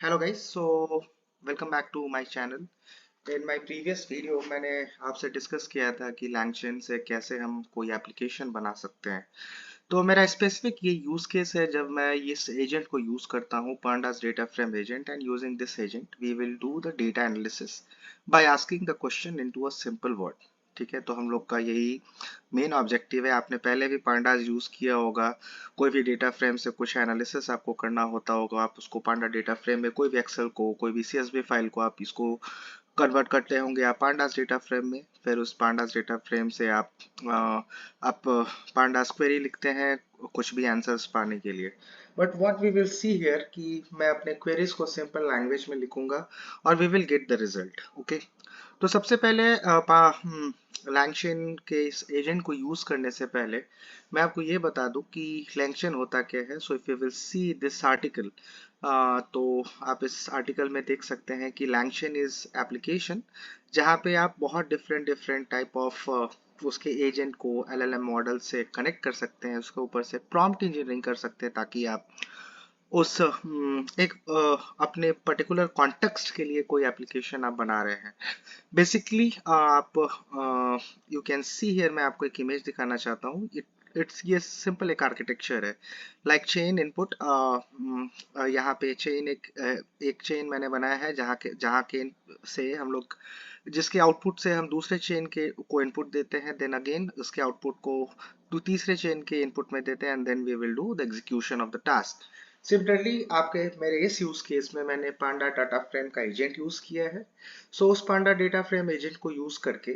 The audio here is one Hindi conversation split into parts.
Hello guys welcome back to my channel. In my previous video मैंने आपसे डिस्कस किया था कि लैंगचेन से कैसे हम कोई एप्लीकेशन बना सकते हैं। तो मेरा स्पेसिफिक ये यूज केस है जब मैं इस एजेंट को यूज करता हूँ pandas data frame agent and using this agent we will do the data analysis by asking the question into a simple word। ठीक है, तो हम लोग का यही मेन ऑब्जेक्टिव है। आपने पहले भी पांडास यूज किया होगा। कोई भी डेटा फ्रेम से कुछ एनालिसिस आपको करना होता होगा, आप उसको पांडा डेटा फ्रेम में कोई भी एक्सेल को कोई भी सीएसवी फाइल को आप इसको कन्वर्ट करते होंगे आप पांडास डेटा फ्रेम में। फिर उस पांडास डेटा फ्रेम से आप पांडास क्वेरी लिखते हैं कुछ भी आंसर्स पाने के लिए। But what we will see here कि मैं अपने क्वेरीज को सिंपल लैंग्वेज में लिखूंगा और we will get the result. Okay, तो सबसे पहले लैंगचेन के इस एजेंट को यूज करने से पहले मैं आपको ये बता दूं कि लैंगचेन होता क्या है। So if you will see this article, तो आप इस आर्टिकल में देख सकते हैं कि लैंगचेन इज एप्लीकेशन जहाँ पे आप बहुत डिफरेंट डिफरेंट टाइप ऑफ उसके एजेंट को एलएलएम मॉडल से कनेक्ट कर सकते हैं, उसके ऊपर से प्रॉम्प्ट इंजीनियरिंग कर सकते हैं ताकि आप उस एक अपने पर्टिकुलर कॉन्टेक्स्ट के लिए कोई एप्लीकेशन आप बना रहे हैं। बेसिकली आप यू कैन सी हियर, मैं आपको एक इमेज दिखाना चाहता हूँ। इट्स ये सिंपल एक आर्किटेक्चर है लाइक चेन इनपुट। यहाँ पे चेन एक चेन मैंने बनाया है जहाँ के से हम लोग जिसके आउटपुट से हम दूसरे चेन के को इनपुट देते हैं, देन अगेन उसके आउटपुट को तीसरे चेन के इनपुट में देते हैं and then we will do the execution of the task. Similarly आपके मेरे इस यूज केस में मैंने पांडा डाटा फ्रेम का एजेंट यूज किया है। उस पांडा डेटा फ्रेम एजेंट को यूज करके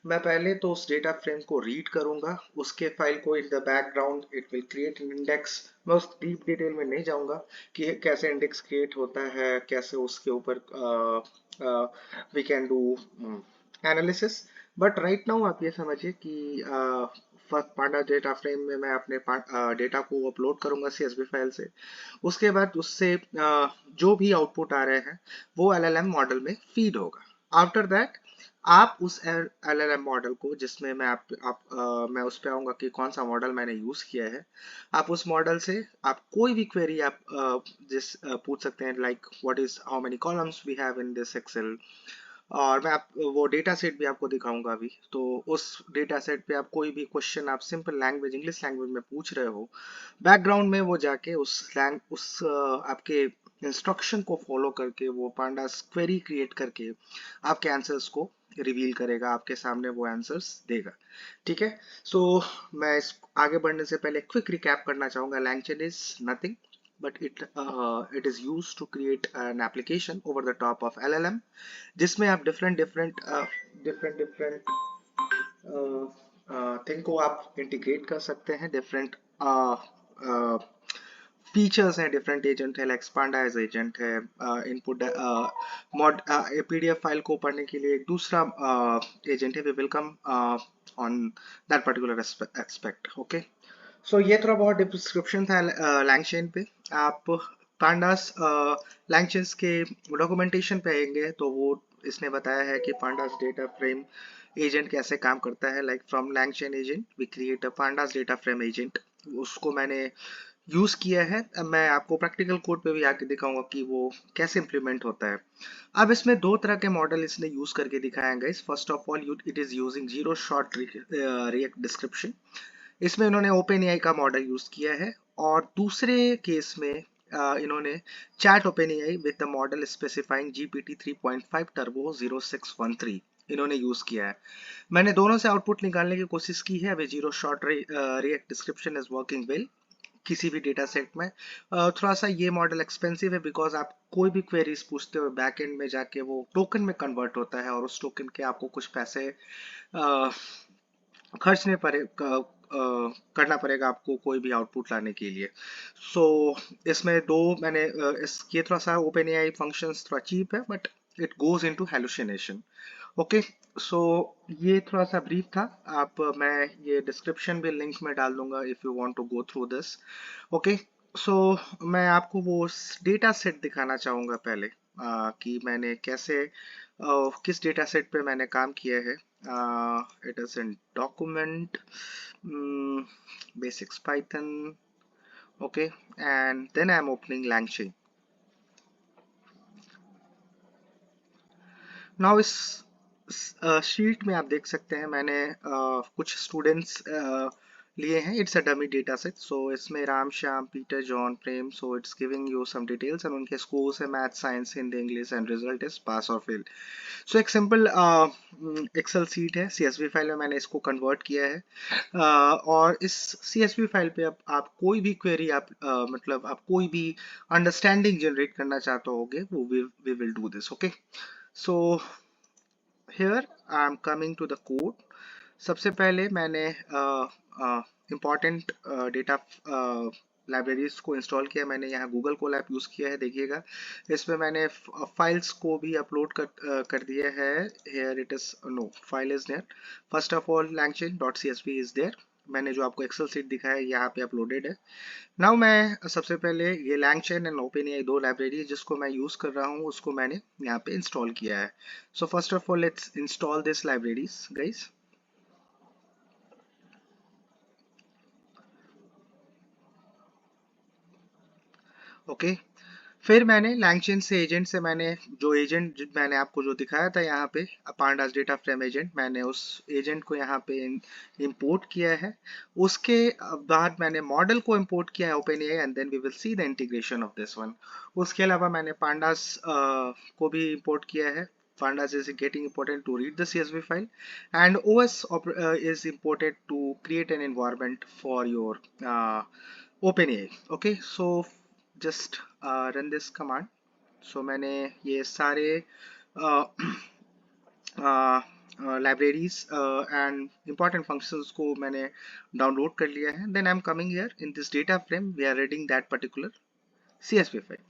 मैं पहले तो उस डेटा फ्रेम को रीड करूंगा, उसके फाइल को in the background it will create an index. मैं उस डीप डिटेल में नहीं जाऊंगा कि कैसे इंडेक्स क्रिएट होता है, कैसे उसके ऊपर we can do analysis. But right now आप ये समझिए कि फर्स्ट पांडा डेटा फ्रेम में मैं अपने डेटा को अपलोड करूंगा सीएसवी फाइल से। उसके बाद उससे जो भी आउटपुट आ रहे हैं वो एलएलएम मॉडल में फीड होगा। आफ्टर दैट आप उस एलएलएम मॉडल को जिसमें मैं उस पे आऊंगा कि कौन सा मॉडल मैंने यूज किया है। आप उस मॉडल से आप कोई भी क्वेरी आप पूछ सकते हैं like what is how many columns we have in this Excel. और मैं आप वो डेटा सेट भी आपको दिखाऊंगा अभी। तो उस डेटा सेट पे आप कोई भी क्वेश्चन आप सिंपल लैंग्वेज इंग्लिश लैंग्वेज में पूछ रहे हो, बैकग्राउंड में वो जाके आपके इंस्ट्रक्शन को फॉलो करके वो पांडास क्वेरी क्रिएट करके आपके आंसर्स को रिवील करेगा, आपके सामने वो आंसर्स देगा। ठीक है। सो मैं इस आगे बढ़ने से पहले क्विक रिकैप करना चाहूंगा। LangChain is nothing but it is used to create an application over the top of LLM जिसमें आप डिफरेंट डिफरेंट थिंग को आप इंटीग्रेट कर सकते हैं। डिफरेंट फीचर्स हैं, डिफरेंट एजेंट है, लाइक एक्सपांडाइज एजेंट है, इनपुट मॉड पीडीएफ फाइल को पढ़ने के लिए एक दूसरा एजेंट है। We will come on that particular aspect. Okay, so ये थोड़ा बहुत डिस्क्रिप्शन था लैंगचेन पे। आप पांडास लैंगचेन्स के डॉक्यूमेंटेशन पे आएंगे तो वो इसने बताया है कि पांडास डेटा फ्रेम एजेंट कैसे काम करता है। Like from LangChain agent we create a pandas data frame agent. उसको मैंने यूज किया है। अब मैं आपको प्रैक्टिकल कोड पे भी आके दिखाऊंगा कि वो कैसे इंप्लीमेंट होता है। अब इसमें दो तरह के मॉडल इसने यूज करके दिखाया guys. First of all it is using zero shot react description. इसमें इन्होंने ओपन एआई का मॉडल यूज किया है। और दूसरे केस में इन्होंने chat open AI with the model specifying GPT 3.5 turbo 0613 इन्होंने यूज किया है। मैंने दोनों से आउटपुट निकालने की कोशिश की है। अभी zero short react description is working well किसी भी डेटा सेट में। थोड़ा सा ये मॉडल एक्सपेंसिव है बिकॉज आप कोई भी क्वेरीज पूछते हो बैक एंड में जाके वो टोकन में कन्वर्ट होता है और उस टोकन के आपको कुछ पैसे खर्चने पड़े करना पड़ेगा आपको कोई भी आउटपुट लाने के लिए। सो इसमें दो मैंने ये थोड़ा सा ओपन एआई फंक्शंस थोड़ा चीप है but it goes into hallucination. Okay, so ये थोड़ा सा ब्रीफ था। आप मैं ये डिस्क्रिप्शन भी लिंक में डाल दूंगा if you want to go through this. Okay, so मैं आपको वो डेटा सेट दिखाना चाहूंगा पहले कि मैंने कैसे किस डेटा सेट पे मैंने काम किया है। It is in document basics python. Okay, and then I'm opening langchain. Now इस शीट में आप देख सकते हैं मैंने कुछ स्टूडेंट्स लिए हैं. It's a dummy data set. So इसमें Ram, Shyam, Peter, John, Prem. So it's giving you some details and उनके स्कोर्स है math, science, Hindi, English and result is pass और फेल. सो एक सिंपल एक्सेल सीट है. सीएसवी फाइल में मैंने इसको कन्वर्ट किया है. और इस सीएसवी फाइल पे आप कोई भी क्वेरी आप मतलब आप कोई भी अंडरस्टैंडिंग जनरेट करना चाहते होगे वो we will do this. Okay. So here I am coming to the code. सबसे पहले मैंने इम्पॉर्टेंट डेटा लाइब्रेरीज को इंस्टॉल किया. मैंने यहाँ गूगल कोलैब यूज़ किया है. देखिएगा इसमें मैंने फाइल्स को भी अपलोड कर दिया है. Here it is no file is there. First of all langchain.csv is there. मैंने जो आपको एक्सेल सीट दिखाया है यहाँ पे अपलोडेड है. नाउ मैं सबसे पहले ये langchain एंड OpenAI दो लाइब्रेरी जिसको मैं यूज़ कर रहा हूँ उसको मैंने यहाँ पे इंस्टॉल किया है. सो first of all let's install this libraries guys. Okay. फिर मैंने लैंगचेन से एजेंट से मैंने जो एजेंट मैंने आपको जो दिखाया था यहाँ पे पांडास डेटा फ्रेम एजेंट, मैंने उस एजेंट को यहाँ पे इंपोर्ट किया है. उसके बाद मैंने मॉडल को इंपोर्ट किया है open AI and then we will see the integration of this one. उसके अलावा मैंने पांडास को भी इंपोर्ट किया है. Pandas is getting important to read the CSV file and OS is imported to create an environment for your OpenAI. Okay, so just run this command. So मैंने ये सारे लाइब्रेरीज एंड इम्पॉर्टेंट फंक्शंस को मैंने डाउनलोड कर लिया है. Then I am coming here in this data frame we are reading that particular CSV file.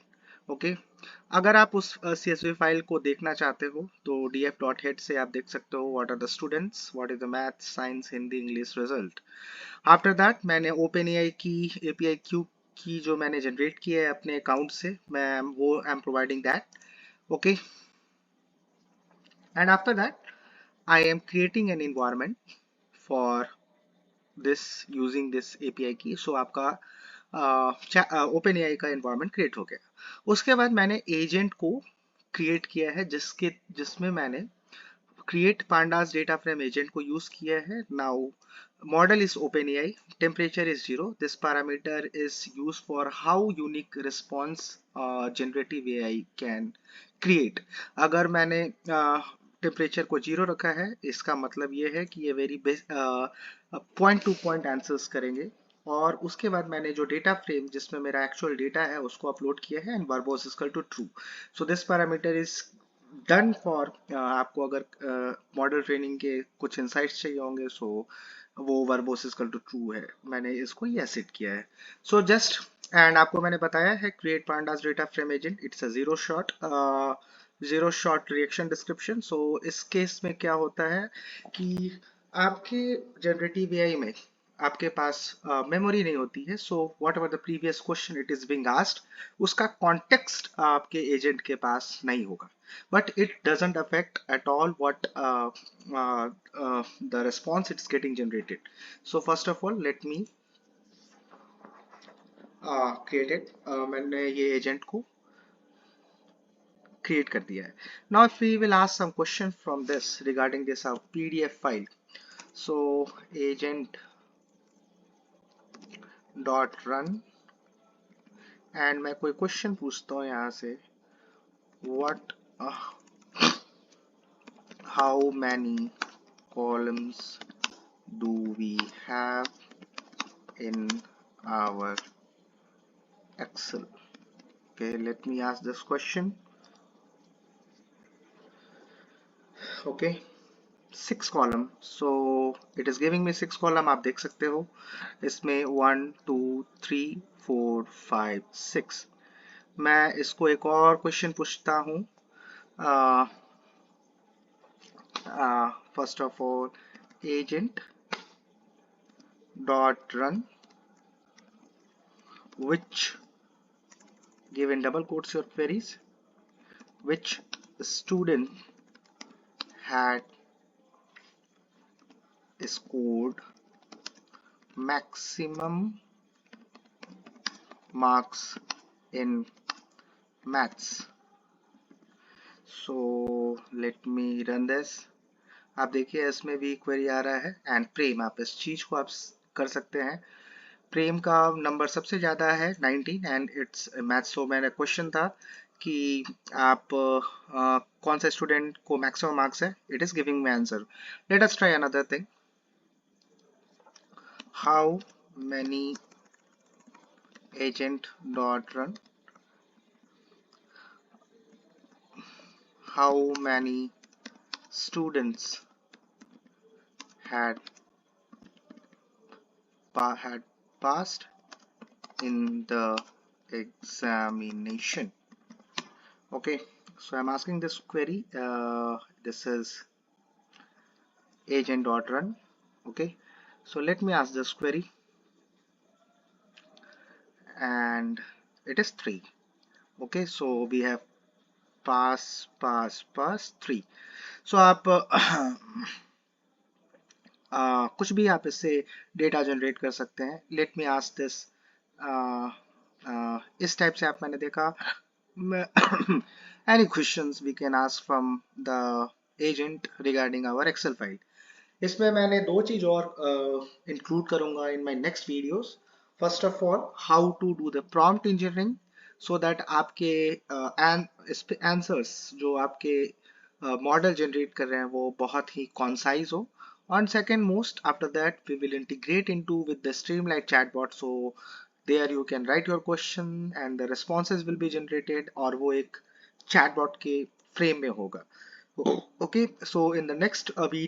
Okay. अगर आप उस CSV फाइल को देखना चाहते हो तो df.head से आप देख सकते हो what are the students, what is the math, science, Hindi, English result. After that मैंने OpenAI की API क्यू की जो मैंने जनरेट की है अपने अकाउंट से मैं वो I am providing that. Okay. And after that I am creating an environment for this using this API की. So आपका OpenAI का environment create हो गया. उसके बाद मैंने agent को create किया है जिसमें मैंने create pandas data frame agent को use किया है. Now model is OpenAI, temperature is 0. This parameter is used for how unique response generative AI can create. अगर मैंने टेम्परेचर को 0 रखा है इसका मतलब ये है कि ये very point two point answers करेंगे. और उसके बाद मैंने जो डेटा फ्रेम जिसमें मेरा एक्चुअल डेटा है उसको अपलोड किया है and verbose equal to true. So this parameter is done for आपको अगर मॉडल ट्रेनिंग के कुछ इंसाइट्स चाहिए होंगे सो वो वर्बोस इक्वल टू ट्रू है. मैंने इसको ये सेट किया है. सो जस्ट एंड आपको मैंने बताया है create pandas data frame agent. It's a zero shot reaction description. सो इस केस में क्या होता है कि आपके जनरेटिव एआई में आपके पास मेमोरी नहीं होती है. So whatever the previous question it is being asked उसका कॉन्टेक्स्ट आपके एजेंट के पास नहीं होगा. But it doesn't affect at all what the response it's getting generated. So first of all let me created. मैंने ये एजेंट को क्रिएट कर दिया है. Now if we will ask some question from this regarding this PDF file. So agent dot run and मैं कोई क्वेश्चन पूछता हूँ यहाँ से. What how many columns do we have in our Excel? Okay, let me ask this question. Okay, 6 column. So it is giving me 6 column. आप देख सकते हो इसमें 1 2 3 4 5 6. मैं इसको एक और क्वेश्चन पूछता हूँ. First of all, agent dot run which, give in double quotes your queries, which student had scored maximum marks in maths. So let me run this. आप देखिए इसमें भी क्वेरी आ रहा है एंड प्रेम, आप इस चीज को आप कर सकते हैं। प्रेम का नंबर सबसे ज़्यादा है 19 एंड इट्स मैथ्स। सो मेरा क्वेश्चन था कि आप कौन सा स्टूडेंट को मैक्सिमम मार्क्स है, it is giving me answer. Let us try another thing. How many agent dot run, how many students had had passed in the examination. Okay, so I'm asking this query. This is agent dot run. Okay, so let me ask this query, and it is 3. Okay, so we have pass 3. So आप कुछ भी आप इससे डेटा जनरेट कर सकते हैं। Let me ask this. इस टाइप से आप मैंने देखा any questions we can ask from the agent regarding our Excel file. इसमें मैंने दो चीज और इंक्लूड करूंगा in my next videos. First of all, how to do the prompt engineering so that आपके आंसर्स जो आपके मॉडल जनरेट कर रहे हैं वो बहुत ही कॉन्साइज हो। On second most, after that we will integrate into with the Streamlit chatbot, so there you can write your question and the responses will be generated और वो एक chatbot के frame में होगा। Okay, so in the next video